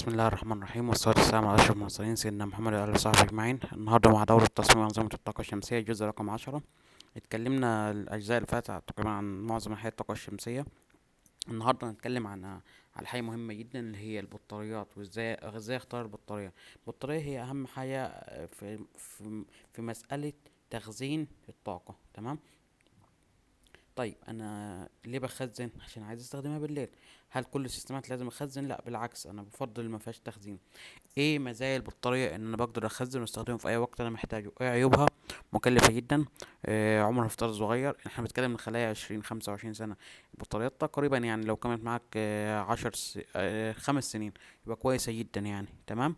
بسم الله الرحمن الرحيم، والصلاة والسلام على أشرف المرسلين سيدنا محمد وآله وصحبه أجمعين. النهاردة مع دورة تصميم أنظمة الطاقة الشمسية الجزء رقم 10. اتكلمنا الأجزاء اللي فاتت تقريبا عن معظم أنحاء الطاقة الشمسية. النهاردة هنتكلم على حاجة مهمة جدا اللي هي البطاريات، وازاي اختار البطارية. البطارية هي أهم حاجة في مسألة تخزين الطاقة. تمام. طيب انا ليه بخزن؟ عشان عايز استخدمها بالليل. هل كل السيستمات لازم اخزن؟ لا، بالعكس، انا بفضل ما فيهاش تخزين. ايه مزايا البطارية؟ ان انا بقدر اخزن واستخدمه في اي وقت انا محتاجه. ايه عيوبها؟ مكلفة جدا. عمر افتراضي صغير، احنا بنتكلم من خلايا 20 25 سنة. البطاريات تقريبا يعني لو كانت معاك 5 سنين يبقى كويسة جدا يعني. تمام.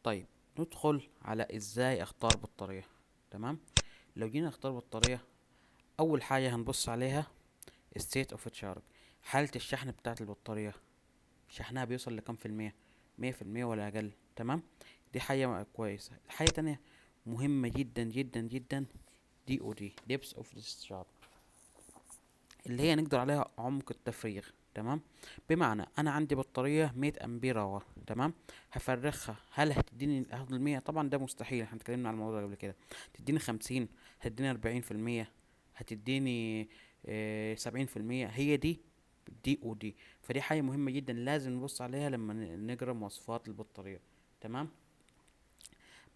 طيب ندخل على ازاي اختار بطارية. تمام. لو جينا نختار بطارية، اول حاجة هنبص عليها state of charge، حالة الشحن بتاعة البطارية. شحنها بيوصل لكام في المية؟ 100% ولا أقل. تمام. دي حاجة كويسة. حاجة تانية مهمة جدا جدا جدا، DOD depth of discharge، اللي هي نقدر عليها عمق التفريغ. تمام. بمعنى أنا عندي بطارية 100 أمبير أور. تمام. هفرغها، هل هاخد 100؟ طبعا ده مستحيل، احنا اتكلمنا عن الموضوع ده قبل كده. تديني 50؟ هتديني 40%؟ هتديني 70%؟ هي دي. فدي حاجة مهمة جدا لازم نبص عليها لما نقرا مواصفات البطارية. تمام.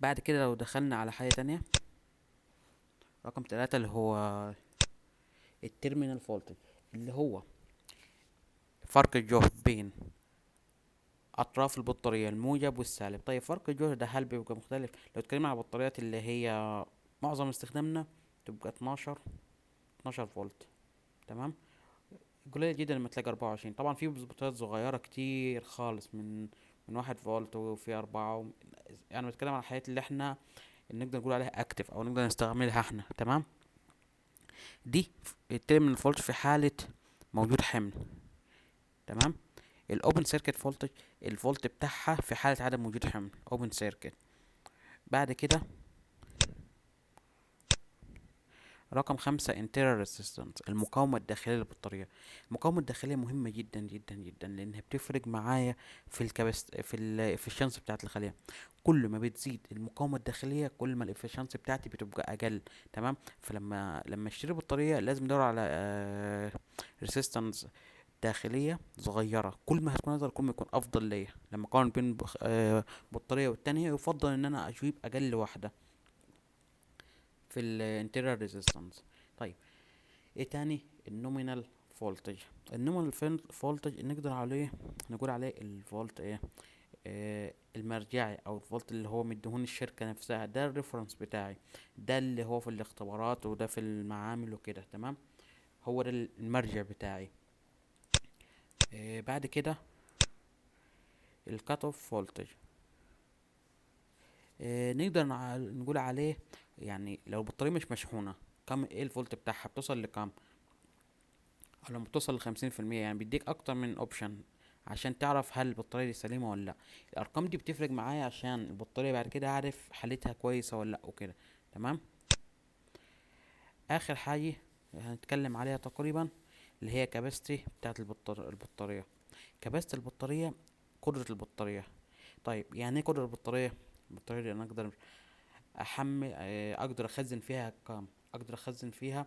بعد كده لو دخلنا على حاجة تانية، رقم 3، اللي هو التيرمينال فولتج، اللي هو فرق الجهد بين أطراف البطارية، الموجب والسالب. طيب فرق الجهد ده هل بيبقى مختلف؟ لو اتكلمنا على البطاريات اللي هي معظم استخدامنا تبقى 12 فولت. تمام. قليل جدا لما تلاقي 24. طبعا في بطاريات صغيرة كتير خالص من 1 فولت، وفي 4 يعني بتكلم على الحاجات اللي احنا اللي نقدر نقول عليها اكتف او نقدر نستعملها احنا. تمام. دي التيرمينال فولت في حالة موجود حمل. تمام. الاوبن سيركت فولتج، الفولت بتاعها في حالة عدم وجود حمل، اوبن سيركت. بعد كده رقم 5، internal resistance، المقاومة الداخلية للبطارية. المقاومة الداخلية مهمة جدا جدا جدا، لأنها بتفرق معايا في الشمس بتاعت الخلية. كل ما بتزيد المقاومة الداخلية كل ما الافشنسي بتاعتي بتبقى أقل. تمام. فلما اشتري بطارية لازم ادور على ريسيستنس داخلية صغيرة. كل ما هتكون أصغر كل ما يكون أفضل ليا. لما أقارن بين بطارية والتانية، يفضل إن أنا أجيب أقل واحدة في الانترنال ريزيستنس. طيب ايه تاني؟ النومينال فولتج. النومينال فولتج نقدر عليه نقول عليه الفولت ايه؟ المرجعي، او الفولت اللي هو مديهون الشركة نفسها. ده الريفرنس بتاعي، ده اللي هو في الاختبارات وده في المعامل وكده. تمام. هو ده المرجع بتاعي. بعد كده الكات اوف فولتج. نقدر نقول عليه يعني لو البطارية مش مشحونة، كم ايه الفولت بتاعها؟ بتوصل لكام؟ لما بتوصل ل50%، يعني بيديك اكتر من اوبشن عشان تعرف هل البطارية دي سليمة ولا لا. الارقام دي بتفرق معايا عشان البطارية بعد كده اعرف حالتها كويسة ولا لا وكده. تمام. اخر حاجة هنتكلم عليها تقريبا اللي هي كاباسيتي بتاعت البطارية. كباسة البطارية، قدرة البطارية. طيب يعني ايه قدرة البطارية؟ البطارية دي انا اقدر احمل، اقدر اخزن فيها كام، اقدر اخزن فيها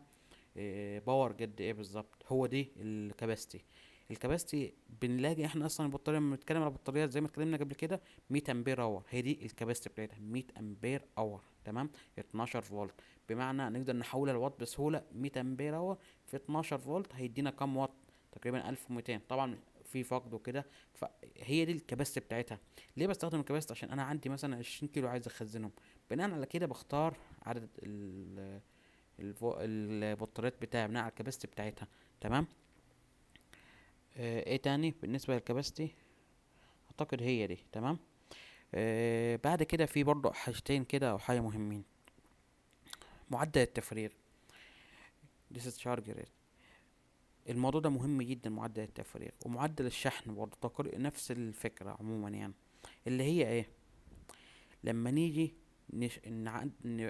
باور قد ايه بالظبط. هو دي الكباستي. الكباستي بنلاقي احنا اصلا البطاريه لما بنتكلم على البطاريات زي ما اتكلمنا قبل كده 100 امبير اور، هي دي الكباستي بتاعتها 100 امبير اور. تمام. 12 فولت، بمعنى نقدر نحولها لوات بسهوله. 100 امبير اور في 12 فولت هيدينا كام وات؟ تقريبا 1200. طبعا في فقد وكده. فهي دي الكباستي بتاعتها. ليه بستخدم الكباستي؟ عشان انا عندي مثلا 20 كيلو عايز اخزنهم. بناء على كده بختار عدد البطاريات بتاعي بناء على الكباستي بتاعتها. تمام. ايه تاني بالنسبه للكباستي؟ اعتقد هي دي. تمام. بعد كده في برضه حاجتين كده او حاجه مهمين. معدل التفريغ، discharge rate. الموضوع ده مهم جدا، معدل التفريغ ومعدل الشحن برضه نفس الفكره عموما يعني. اللي هي ايه؟ لما نيجي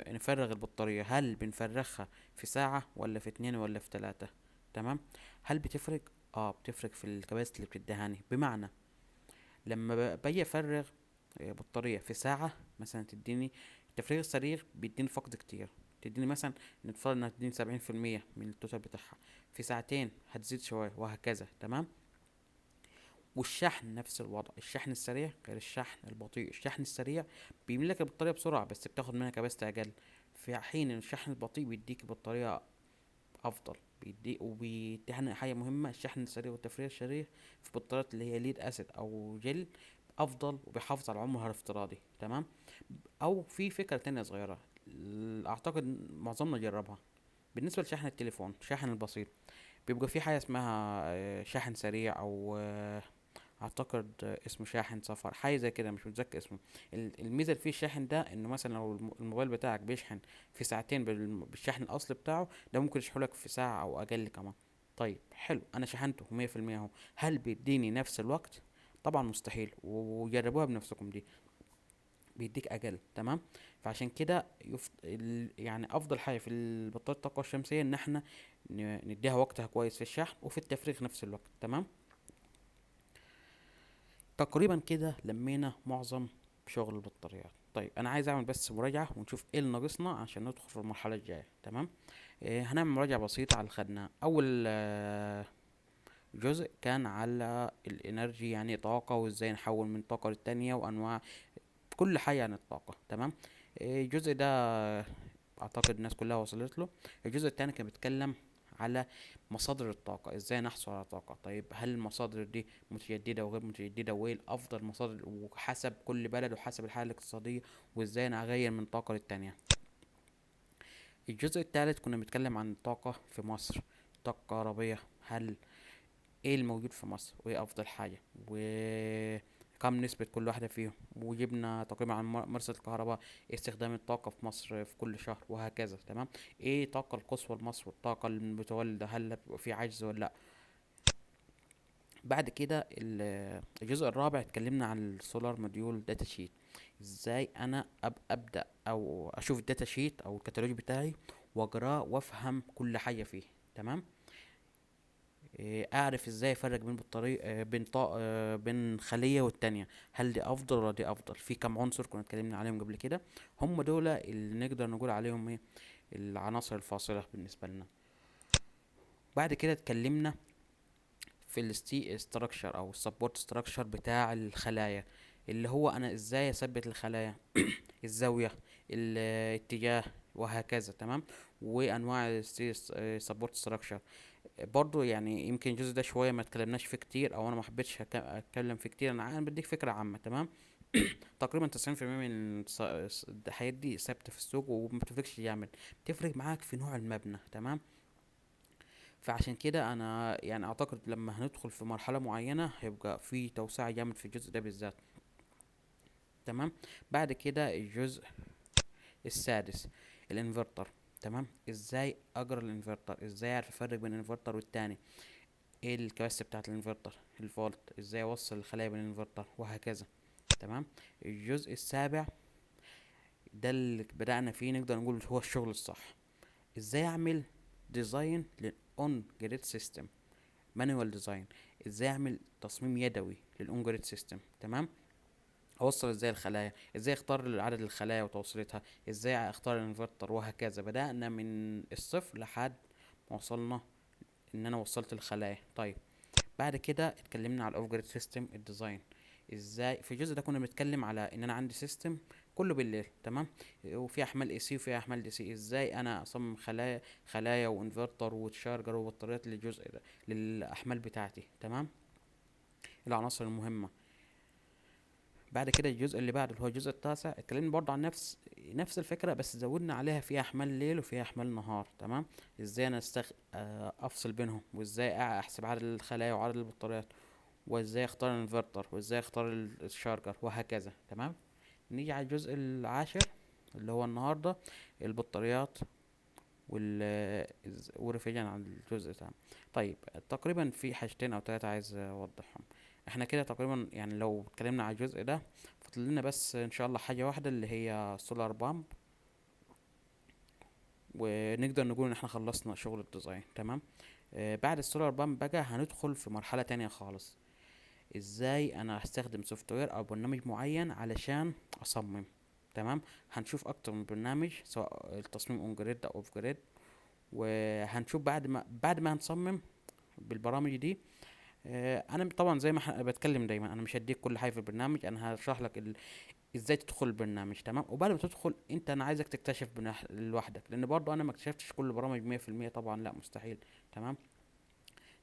نفرغ البطارية، هل بنفرغها في ساعة ولا في 2 ولا في 3؟ تمام. هل بتفرق؟ اه بتفرق في الكباسيتي اللي بتدهاني. بمعنى لما باجي افرغ بطارية في ساعة مثلا تديني، التفريغ السريع بيديني فقد كتير، تديني مثلا نفترض انها تديني 70% من التوتال بتاعها، في ساعتين هتزيد شوية وهكذا. تمام. والشحن نفس الوضع، الشحن السريع غير الشحن البطيء. الشحن السريع بيملى لك البطارية بسرعة بس بتاخد منك كباستة أقل، في حين إن الشحن البطيء بيديك بطارية أفضل. بيديك وبيديها حاجة مهمة، الشحن السريع والتفريغ السريع في بطاريات اللي هي ليد أسيد أو جل أفضل، وبيحافظ على عمرها الافتراضي. تمام. أو في فكرة تانية صغيرة، أعتقد معظمنا جربها، بالنسبة لشحن التليفون، الشاحن البسيط بيبقى في حاجة اسمها شاحن سريع، أو اعتقد اسمه شاحن سفر، حاجه زي كده، مش متذكر اسمه. الميزه اللي فيه الشاحن ده انه مثلا لو الموبايل بتاعك بيشحن في ساعتين بالشحن الاصلي بتاعه، ده ممكن يشحنلك في ساعه او اقل كمان. طيب حلو، انا شحنته 100% اهو، هل بيديني نفس الوقت؟ طبعا مستحيل، وجربوها بنفسكم دي، بيديك اقل. تمام. فعشان كده يعني افضل حاجه في البطارية الطاقه الشمسيه ان احنا نديها وقتها كويس في الشحن وفي التفريغ نفس الوقت. تمام. تقريبا كده لمينا معظم شغل البطاريات. طيب انا عايز اعمل بس مراجعة ونشوف ايه اللي ناقصنا عشان ندخل في المرحلة الجاية. تمام. هنعمل مراجعة بسيطة على اللي خدناه. اول جزء كان على الانرجي، يعني إيه طاقة، وازاي نحول من طاقة للتانية، وانواع كل حاجة عن الطاقة. تمام. الجزء ده اعتقد الناس كلها وصلت له. الجزء التاني كان بيتكلم على مصادر الطاقة، ازاي نحصل على طاقة. طيب هل المصادر دي متجددة وغير متجددة، وايه الافضل مصادر، وحسب كل بلد وحسب الحالة الاقتصادية، وازاي انا اغير من طاقة للتانية. الجزء الثالث كنا بنتكلم عن الطاقة في مصر، الطاقة الكهربية، هل ايه الموجود في مصر، وايه افضل حاجة، وكم نسبة كل واحدة فيهم، وجبنا تقريبا عن مرصد الكهرباء، استخدام الطاقة في مصر في كل شهر وهكذا. تمام. ايه الطاقة القصوى لمصر والطاقة المتولدة، هل بيبقى في عجز ولا لا. بعد كده الجزء الرابع اتكلمنا عن السولار موديول داتا شيت، ازاي انا ابدا او اشوف الداتا شيت او الكتالوج بتاعي واقراه وافهم كل حاجة فيه. تمام. اعرف ازاي افرق بين بطارية بين خلية والتانية، هل دي افضل ولا دي افضل، في كم عنصر كنا اتكلمنا عليهم قبل كده، هم دول اللي نقدر نقول عليهم ايه العناصر الفاصلة بالنسبة لنا. بعد كده اتكلمنا في الستي ستراكشر او السبورت ستراكشر بتاع الخلايا، اللي هو انا ازاي اثبت الخلايا، الزاوية، الاتجاه وهكذا. تمام. وانواع الستي سبورت ستراكشر برضو، يعني يمكن الجزء ده شويه ما اتكلمناش فيه كتير، او انا ما حبيتش اتكلم فيه كتير. انا بديك فكره عامه. تمام. تقريبا 90% من الحاجات دي ثابته في السوق وما بتفرقش جامد، بتفرق معاك في نوع المبنى. تمام. فعشان كده انا يعني اعتقد لما هندخل في مرحله معينه هيبقى في توسعه جامد في الجزء ده بالذات. تمام. بعد كده الجزء السادس، الانفرتر. تمام. ازاي اجرى الانفرتر، ازاي اعرف افرق بين الانفرتر والتاني، ايه الكباسيتي بتاعه الانفرتر، الفولت، ازاي اوصل الخلايا بين الانفرتر وهكذا. تمام. الجزء السابع ده اللي بدأنا فيه نقدر نقول هو الشغل الصح، ازاي اعمل ديزاين للاون جريد سيستم، مانوال ديزاين، ازاي اعمل تصميم يدوي للاون جريد سيستم. تمام. اوصل ازاي الخلايا، ازاي اختار عدد الخلايا وتوصيلتها، ازاي اختار الانفرتر وهكذا. بدأنا من الصفر لحد ما وصلنا ان انا وصلت الخلايا. طيب بعد كده اتكلمنا على الاوف جريد سيستم الديزاين، ازاي في الجزء ده كنا بنتكلم على ان انا عندي سيستم كله بالليل. تمام. وفي احمال اي سي وفي احمال دي سي، ازاي انا اصمم خلايا وانفرتر وتشارجر وبطاريات للجزء ده للاحمال بتاعتي. تمام. العناصر المهمه. بعد كده الجزء اللي بعده اللي هو الجزء التاسع، اتكلمنا برضه عن نفس الفكره، بس زودنا عليها فيها احمال ليل وفيها احمال نهار. تمام. ازاي انا افصل بينهم، وازاي احسب عدد الخلايا وعدد البطاريات، وازاي اختار الانفرتر، وازاي اختار الشارجر وهكذا. تمام. نيجي على الجزء العاشر اللي هو النهارده، البطاريات وريفيجن على الجزء ده. طيب تقريبا في حاجتين او ثلاثة عايز اوضحهم. احنا كده تقريبا يعني لو اتكلمنا على الجزء ده فاضل لنا بس ان شاء الله حاجة واحدة اللي هي سولار بامب، ونقدر نقول ان احنا خلصنا شغل الديزاين. تمام. بعد السولار بامب بقى هندخل في مرحلة تانية خالص، ازاي انا هستخدم سوفت وير او برنامج معين علشان اصمم. تمام. هنشوف اكتر من برنامج سواء التصميم اون جريد او اوف جريد، وهنشوف بعد ما هنصمم بالبرامج دي. انا طبعا زي ما بتكلم دايما، انا مش هديك كل حاجه في البرنامج، انا هشرح لك ازاي تدخل البرنامج. تمام. وبعد ما تدخل انت، انا عايزك تكتشف لوحدك، لان برضو انا ما اكتشفتش كل البرامج 100%، طبعا لا مستحيل. تمام.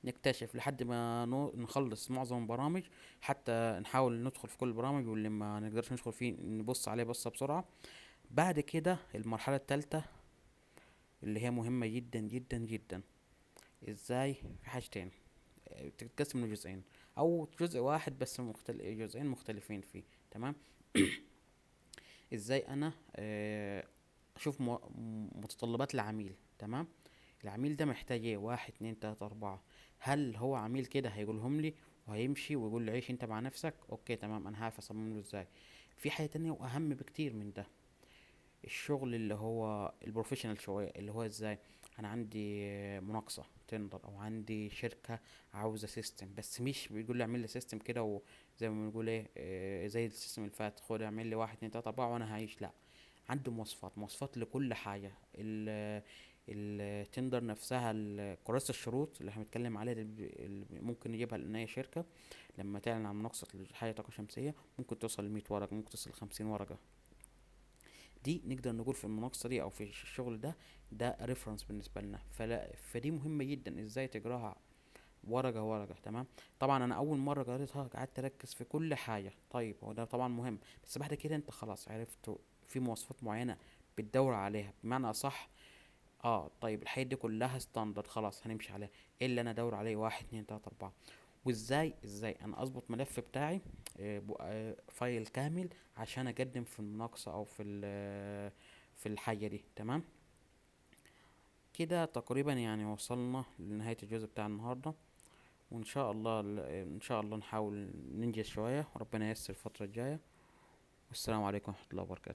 نكتشف لحد ما نخلص معظم البرامج، حتى نحاول ندخل في كل البرامج، واللي ما نقدرش ندخل فيه نبص عليه بصة بسرعة. بعد كده المرحلة التالتة اللي هي مهمة جدا جدا جدا. ازاي؟ في حاجتين بتتقسم لجزئين، او جزء واحد بس جزئين مختلفين فيه. تمام. ازاي انا اشوف متطلبات العميل. تمام. العميل ده محتاج ايه؟ واحد اتنين تلاتة اربعة. هل هو عميل كده هيقولهم لي وهيمشي ويقول لي عيش انت مع نفسك؟ اوكي تمام، انا عارف اصمم له ازاي. في حاجة تانية واهم بكتير من ده، الشغل اللي هو البروفيشنال شوية، اللي هو ازاي انا عندي مناقصة تندر، او عندي شركة عاوزة سيستم، بس مش بيقول لي اعمل لي سيستم كده وزي ما بنقول ايه زي السيستم اللي فات، خد اعمل لي واحد اتنين تلاتة اربعة وانا هعيش. لا، عنده مواصفات لكل حاجة. التندر نفسها، كراسة الشروط اللي احنا بنتكلم عليها دي، اللي ممكن يجيبها لأن أي شركة لما تعلن عن مناقصة لحاجة طاقة شمسية، ممكن توصل ل100 ورقة، ممكن توصل ل50 ورقة. دي نقدر نقول في المناقصة دي أو في الشغل ده، ده ريفرنس بالنسبة لنا. فدي مهمة جدا ازاي تقراها ورقة ورقة. تمام. طبعا أنا أول مرة قريتها قعدت أركز في كل حاجة. طيب هو ده طبعا مهم، بس بعد كده أنت خلاص عرفت في مواصفات معينة بتدور عليها، بمعنى أصح. اه طيب الحاجات دي كلها ستاندرد، خلاص هنمشي عليها. ايه اللي انا ادور عليه؟ واحد اتنين تلاتة اربعة. وازاي انا اظبط ملف بتاعي فايل كامل عشان اقدم في المناقصة او في الحاجة دي. تمام. كده تقريبا يعني وصلنا لنهاية الجزء بتاع النهاردة، وان شاء الله ان شاء الله نحاول ننجز شوية وربنا ييسر الفترة الجاية. والسلام عليكم ورحمة الله وبركاته.